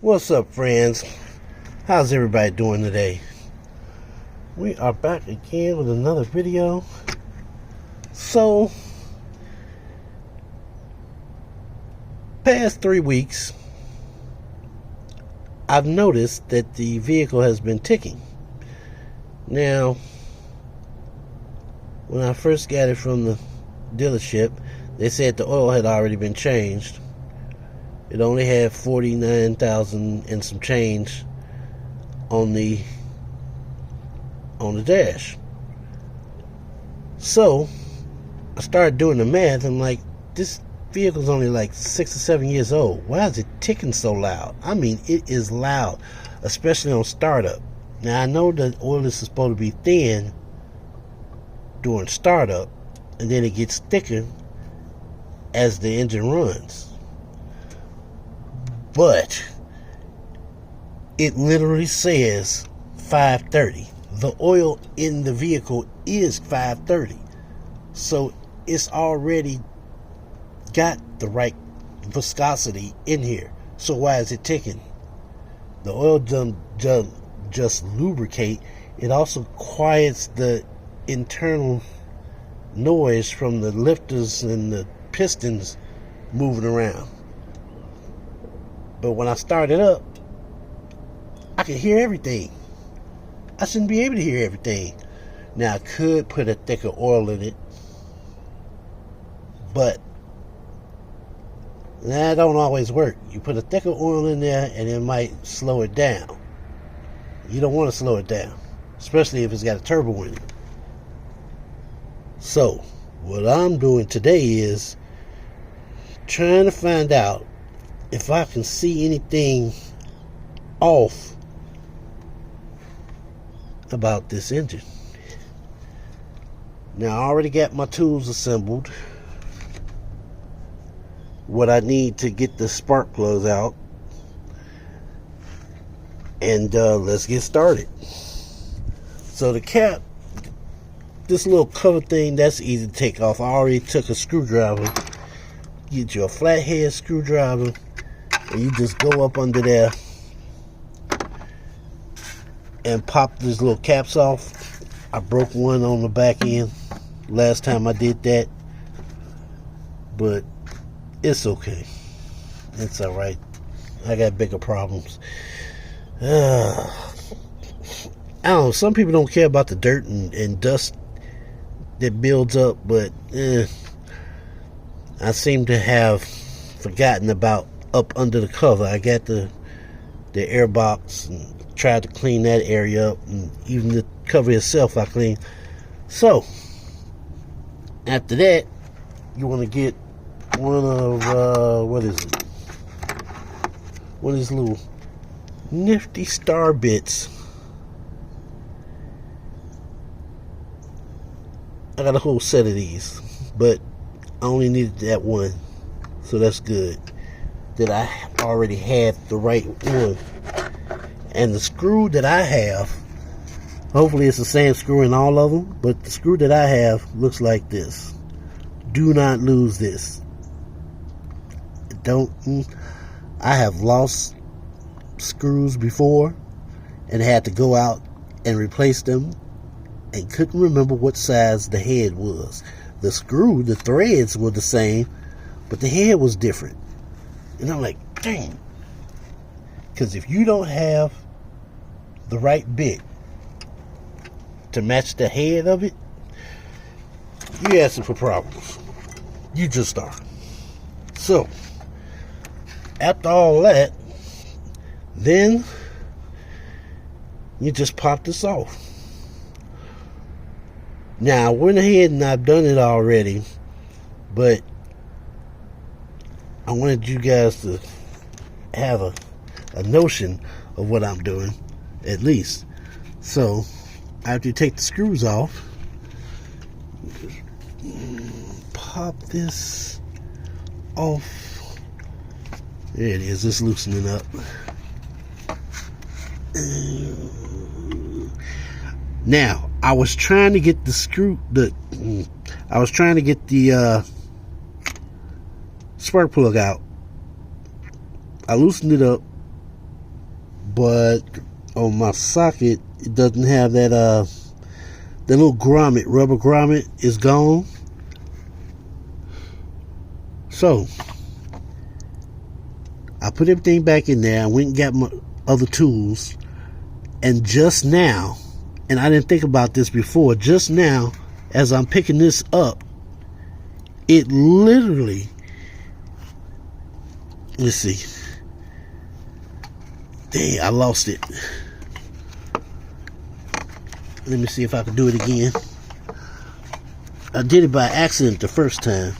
What's up, friends? How's everybody doing today? We are back again with another video. So, past 3 weeks, I've noticed that the vehicle has been ticking. Now, when I first got it from the dealership, they said the oil had already been changed. It only had 49,000 and some change on the dash. So I started doing the math. I'm like, this vehicle's only like 6 or 7 years old. Why is it ticking so loud? I mean, it is loud, especially on startup. Now I know that oil is supposed to be thin during startup, and then it gets thicker as the engine runs. But it literally says 530. The oil in the vehicle is 530. So it's already got the right viscosity in here. So why is it ticking? The oil doesn't just lubricate. It also quiets the internal noise from the lifters and the pistons moving around. But when I start it up, I can hear everything. I shouldn't be able to hear everything. Now, I could put a thicker oil in it, but that don't always work. You put a thicker oil in there and it might slow it down. You don't want to slow it down, especially if it's got a turbo in it. So, what I'm doing today is trying to find out if I can see anything off about this engine. Now, I already got my tools assembled. What I need to get the spark plugs out. And let's get started. So the cap, this little cover thing, that's easy to take off. I already took a screwdriver. Get you a flathead screwdriver, and you just go up under there and pop these little caps off. I broke one on the back end last time I did that, but it's okay. It's alright. I got bigger problems. I don't know, some people don't care about the dirt and dust that builds up, but I seem to have forgotten about up under the cover. I got the air box and tried to clean that area up, and even the cover itself I cleaned. So after that, you want to get one of what is it? One of these little nifty star bits. I got a whole set of these, but I only needed that one, so that's good that I already had the right one. And the screw that I have, hopefully it's the same screw in all of them, but the screw that I have looks like this. Do not lose this. I have lost screws before and had to go out and replace them and couldn't remember what size the head was. The screw, the threads were the same, but the head was different. And I'm like, dang. Because if you don't have the right bit to match the head of it, you're asking for problems. You just are. So, after all that, then you just pop this off. Now, I went ahead and I've done it already, but I wanted you guys to have a notion of what I'm doing, at least. So, after you take the screws off, pop this off. There it is. It's loosening up. Now, I was trying to get the spark plug out. I loosened it up but on my socket it doesn't have that the little grommet, rubber grommet is gone. So I put everything back in there. I went and got my other tools, and just now, and I didn't think about this before, just now as I'm picking this up, it literally, let's see, dang, I lost it. Let me see if I can do it again. I did it by accident the first time,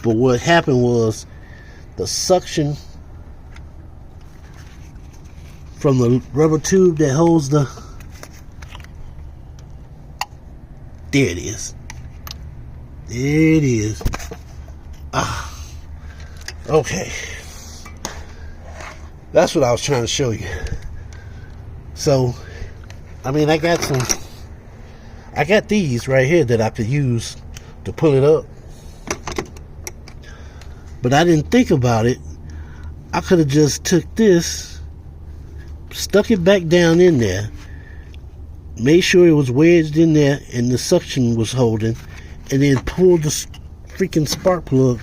but what happened was the suction from the rubber tube that holds the, there it is. There it is. Okay. That's what I was trying to show you. So, I mean, I got these right here that I could use to pull it up. But I didn't think about it. I could have just took this, stuck it back down in there, made sure it was wedged in there and the suction was holding, and then pulled the freaking spark plug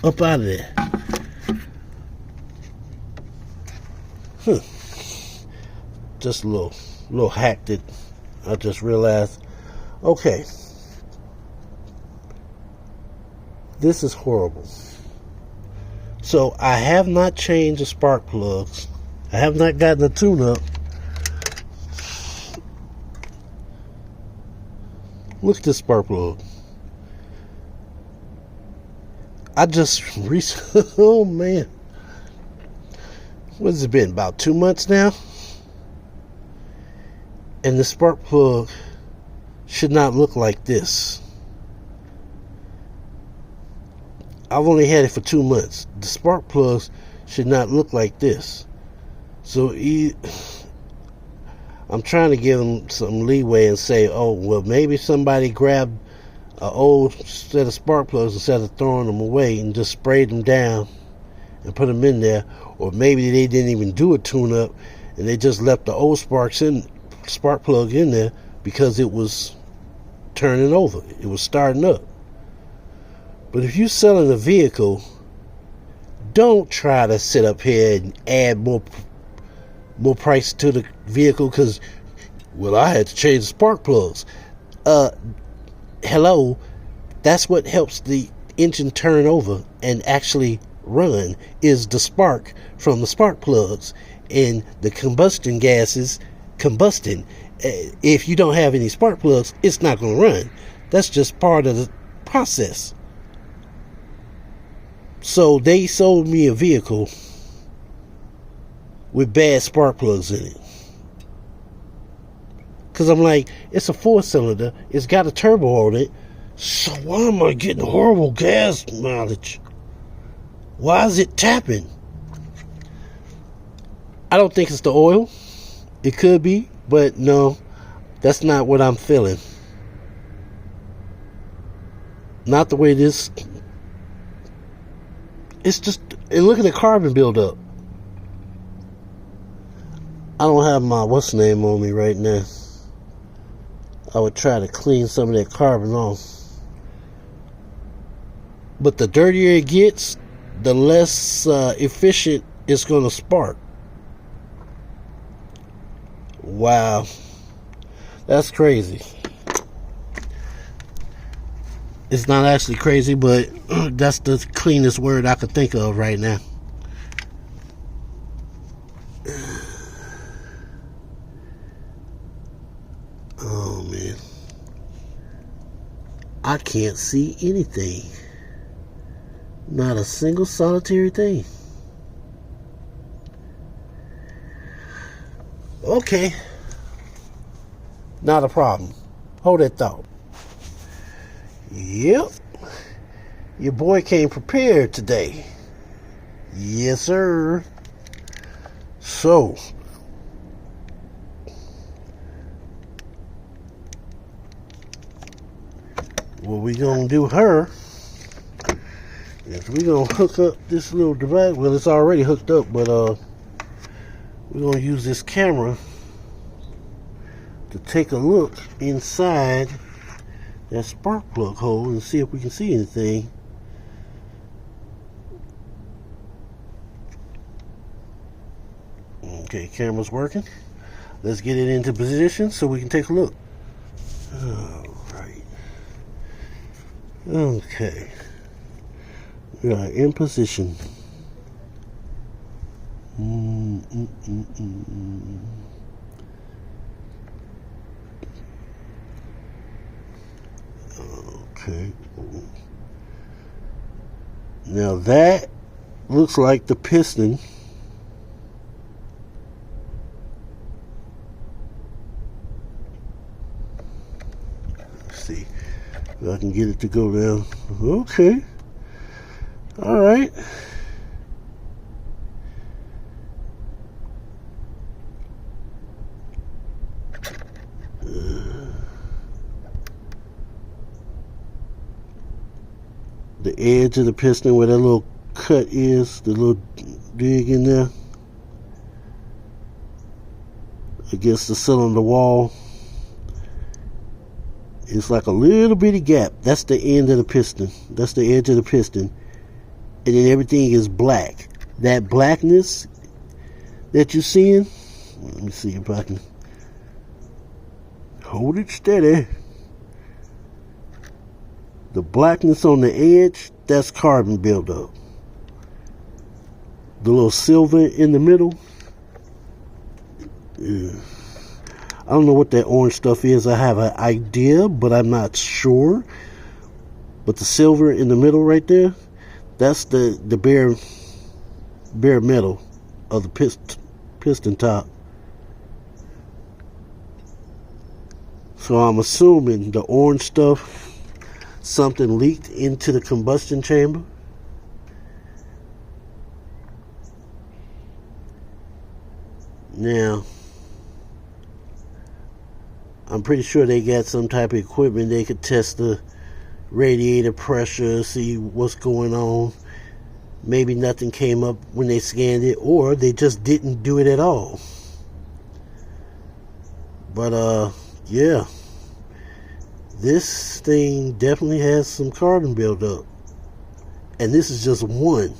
up out of there. Just a little hack that I just realized. Okay. This is horrible. So I have not changed the spark plugs. I have not gotten a tune-up. Look at this spark plug. I just recently, oh man. What has it been? About 2 months now? And the spark plug should not look like this. I've only had it for 2 months. The spark plugs should not look like this. So I'm trying to give them some leeway and say, oh, well, maybe somebody grabbed an old set of spark plugs instead of throwing them away and just sprayed them down and put them in there. Or maybe they didn't even do a tune-up and they just left the old spark plug in there because it was turning over. It was starting up. But if you're selling a vehicle, don't try to sit up here and add more price to the vehicle because, well, I had to change the spark plugs. Hello, that's what helps the engine turn over and actually run, is the spark from the spark plugs and the combustion gases combusting. If you don't have any spark plugs, it's not going to run. That's just part of the process. So they sold me a vehicle with bad spark plugs in it. Because I'm like, it's a 4-cylinder. It's got a turbo on it. So why am I getting horrible gas mileage? Why is it tapping? I don't think it's the oil. It could be. But no, that's not what I'm feeling. Not the way this... It's just, and look at the carbon buildup. I don't have my what's the name on me right now. I would try to clean some of that carbon off. But the dirtier it gets, the less efficient it's going to spark. Wow. That's crazy. It's not actually crazy, but that's the cleanest word I could think of right now. Oh, man. I can't see anything. Not a single solitary thing. Okay. Not a problem. Hold that thought. Yep. Your boy came prepared today. Yes, sir. So, what we gonna do her is we gonna hook up this little device. Well, it's already hooked up, but we're going to use this camera to take a look inside that spark plug hole and see if we can see anything. Okay, camera's working. Let's get it into position so we can take a look. Alright. Okay. We are in position. Okay. Now that looks like the piston. Let's see if I can get it to go down. Okay. All right. The edge of the piston where that little cut is, the little dig in there against the cylinder wall, it's like a little bitty gap. That's the end of the piston. That's the edge of the piston. And then everything is black. That blackness that you're seeing, let me see if I can hold it steady. The blackness on the edge, that's carbon buildup. The little silver in the middle, yeah. I don't know what that orange stuff is. I have an idea, but I'm not sure. But the silver in the middle right there, that's the bare metal of the piston top. So I'm assuming the orange stuff, something leaked into the combustion chamber. Now, I'm pretty sure they got some type of equipment they could test the radiator pressure, see what's going on. Maybe nothing came up when they scanned it, or they just didn't do it at all. But yeah, this thing definitely has some carbon buildup, and this is just one.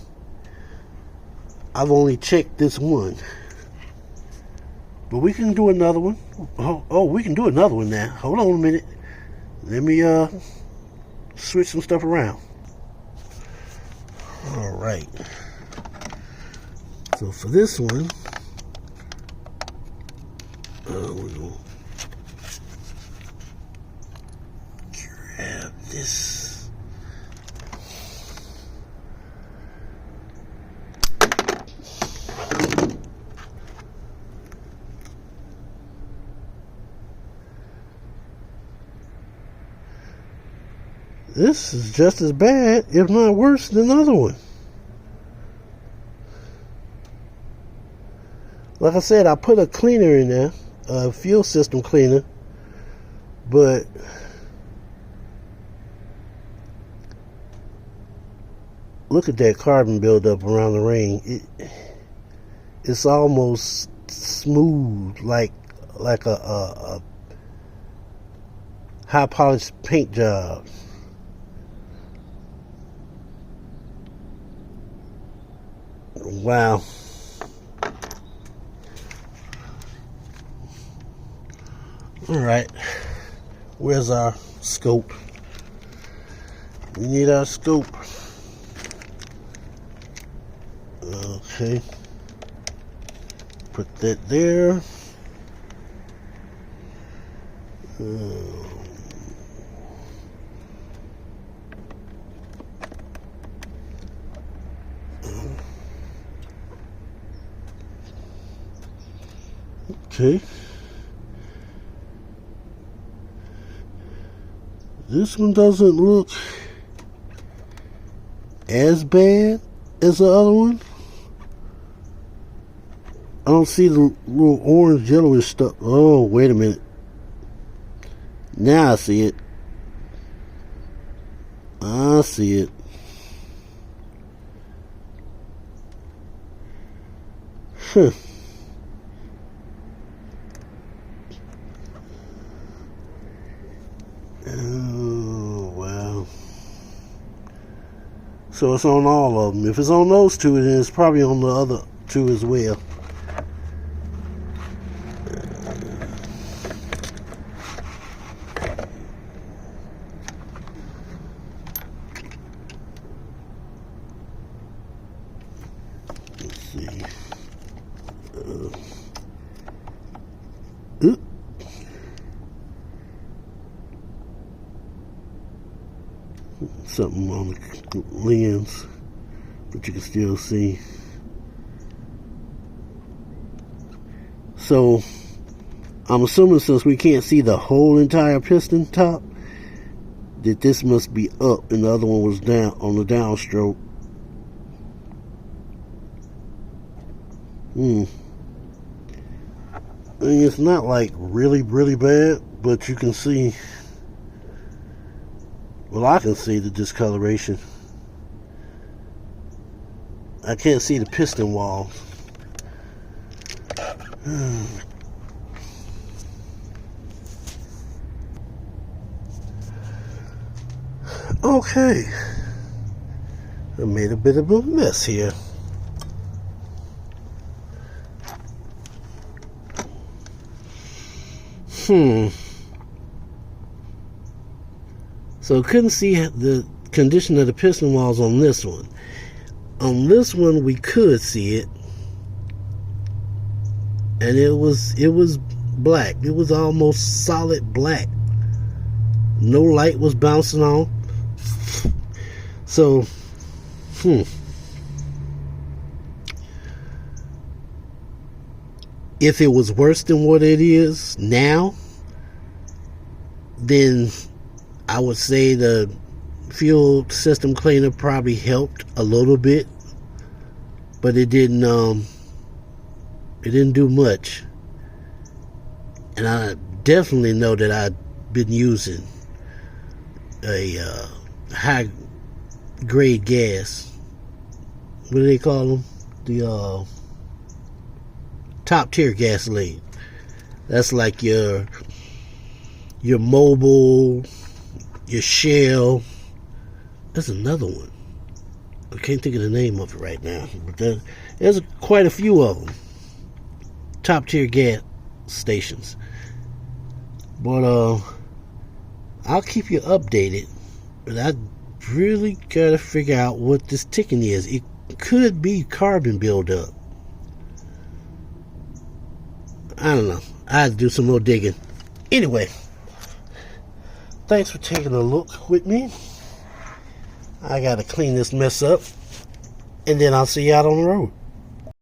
I've only checked this one, but we can do another one. Oh, we can do another one now. Hold on a minute. Let me switch some stuff around. All right. So for this one, we're gonna grab this. This is just as bad, if not worse, than the other one. Like I said, I put a cleaner in there, a fuel system cleaner, but look at that carbon buildup around the ring. It's almost smooth, like a high polished paint job. Wow. All right. Where's our scope? We need our scope. Okay. Put that there. Okay. This one doesn't look as bad as the other one. I don't see the little orange yellowish stuff. Oh, wait a minute. Now I see it. I see it. Huh. So it's on all of them. If it's on those two, then it's probably on the other two as well. Let's see. Something on the lens, but you can still see. So I'm assuming, since we can't see the whole entire piston top, that this must be up and the other one was down on the downstroke. I mean, it's not like really bad, but you can see, well, I can see the discoloration. I can't see the piston walls. Okay, I made a bit of a mess here. So couldn't see the condition of the piston walls on this one. On this one we could see it, and it was black. It was almost solid black. No light was bouncing on. So if it was worse than what it is now, then I would say the fuel system cleaner probably helped a little bit, but it didn't do much. And I definitely know that I've been using a high grade gas. What do they call them? The top tier gasoline. That's like your Mobil, your Shell. There's another one. I can't think of the name of it right now, but there's quite a few of them. Top tier gas stations. But I'll keep you updated. But I really gotta figure out what this ticking is. It could be carbon buildup. I don't know. I have to do some more digging. Anyway, thanks for taking a look with me. I gotta clean this mess up, and then I'll see you out on the road.